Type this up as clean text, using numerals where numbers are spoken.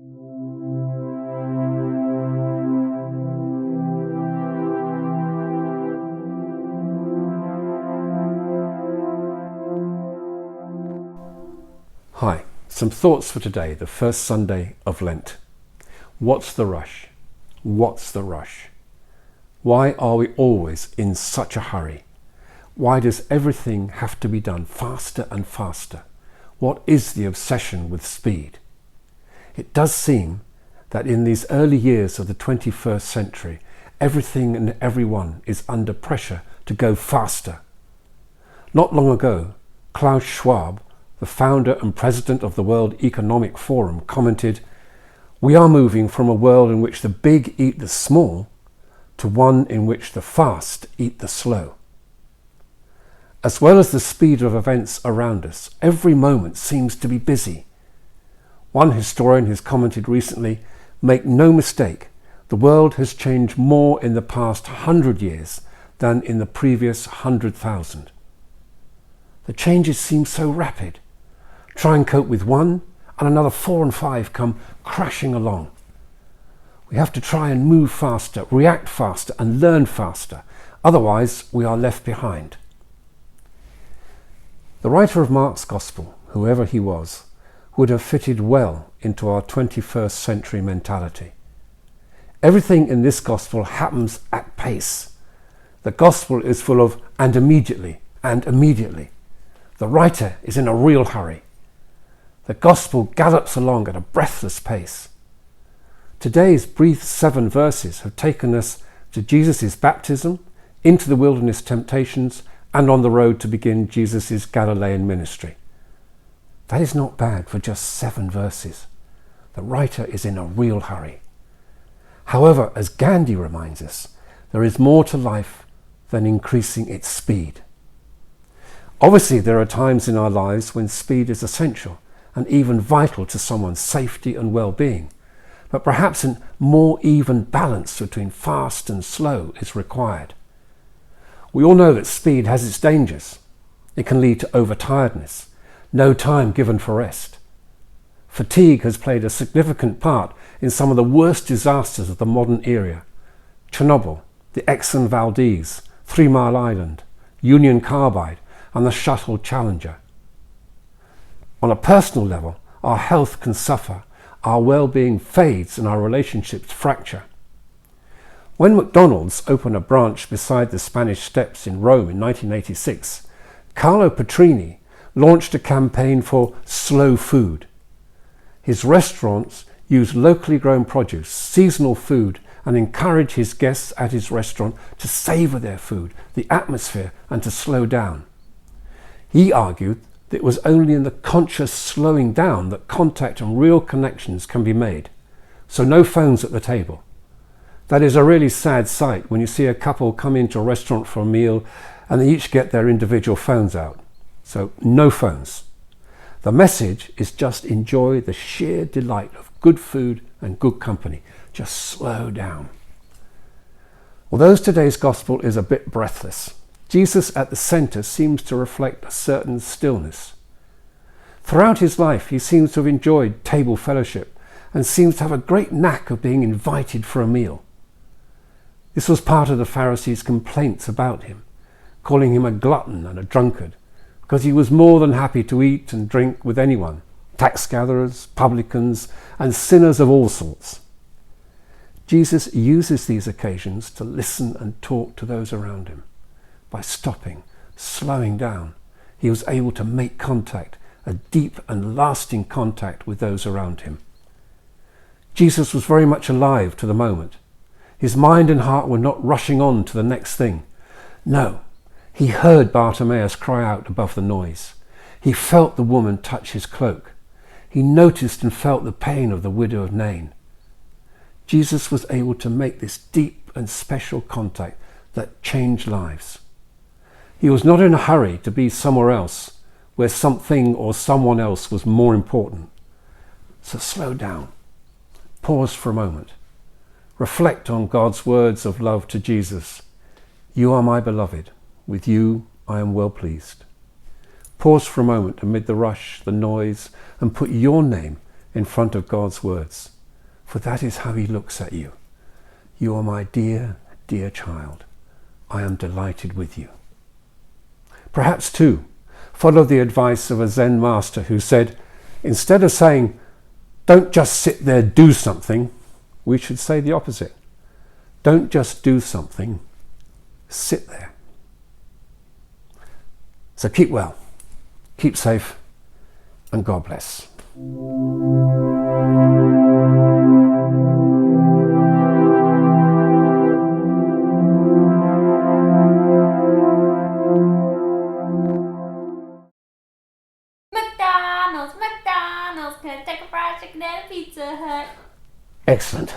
Hi, some thoughts for today, the first Sunday of Lent. What's the rush? What's the rush? Why are we always in such a hurry? Why does everything have to be done faster and faster? What is the obsession with speed? It does seem that in these early years of the 21st century, everything and everyone is under pressure to go faster. Not long ago, Klaus Schwab, the founder and president of the World Economic Forum, commented, "We are moving from a world in which the big eat the small to one in which the fast eat the slow." As well as the speed of events around us, every moment seems to be busy. One historian has commented recently, "Make no mistake, the world has changed more in the past 100 years than in the previous 100,000. The changes seem so rapid. Try and cope with one, and another 4 and 5 come crashing along. We have to try and move faster, react faster, and learn faster. Otherwise, we are left behind." The writer of Mark's Gospel, whoever he was, would have fitted well into our 21st century mentality. Everything in this Gospel happens at pace. The Gospel is full of "and immediately, and immediately." The writer is in a real hurry. The Gospel gallops along at a breathless pace. Today's brief 7 verses have taken us to Jesus' baptism, into the wilderness temptations, and on the road to begin Jesus' Galilean ministry. That is not bad for just 7 verses. The writer is in a real hurry. However, as Gandhi reminds us, there is more to life than increasing its speed. Obviously, there are times in our lives when speed is essential and even vital to someone's safety and well-being, but perhaps a more even balance between fast and slow is required. We all know that speed has its dangers. It can lead to overtiredness, no time given for rest. Fatigue has played a significant part in some of the worst disasters of the modern era. Chernobyl, the Exxon Valdez, 3 Mile Island, Union Carbide, and the Shuttle Challenger. On a personal level, our health can suffer, our well-being fades, and our relationships fracture. When McDonald's opened a branch beside the Spanish Steps in Rome in 1986, Carlo Petrini launched a campaign for slow food. His restaurants use locally grown produce, seasonal food, and encourage his guests at his restaurant to savour their food, the atmosphere, and to slow down. He argued that it was only in the conscious slowing down that contact and real connections can be made. So no phones at the table. That is a really sad sight when you see a couple come into a restaurant for a meal and they each get their individual phones out. So no phones. The message is just enjoy the sheer delight of good food and good company. Just slow down. Although today's gospel is a bit breathless, Jesus at the centre seems to reflect a certain stillness. Throughout his life, he seems to have enjoyed table fellowship and seems to have a great knack of being invited for a meal. This was part of the Pharisees' complaints about him, calling him a glutton and a drunkard, because he was more than happy to eat and drink with anyone, tax gatherers, publicans, and sinners of all sorts. Jesus uses these occasions to listen and talk to those around him. By stopping, slowing down, he was able to make contact, a deep and lasting contact with those around him. Jesus was very much alive to the moment. His mind and heart were not rushing on to the next thing. No, he heard Bartimaeus cry out above the noise. He felt the woman touch his cloak. He noticed and felt the pain of the widow of Nain. Jesus was able to make this deep and special contact that changed lives. He was not in a hurry to be somewhere else, where something or someone else was more important. So slow down. Pause for a moment. Reflect on God's words of love to Jesus. "You are my beloved. With you I am well pleased." Pause for a moment amid the rush, the noise, and put your name in front of God's words, for that is how he looks at you. You are my dear, dear child. I am delighted with you. Perhaps, too, follow the advice of a Zen master who said, instead of saying, don't just sit there, do something, we should say the opposite. Don't just do something, sit there. So keep well, keep safe, and God bless. McDonald's, can I take a fried chicken and a Pizza Hut? Excellent.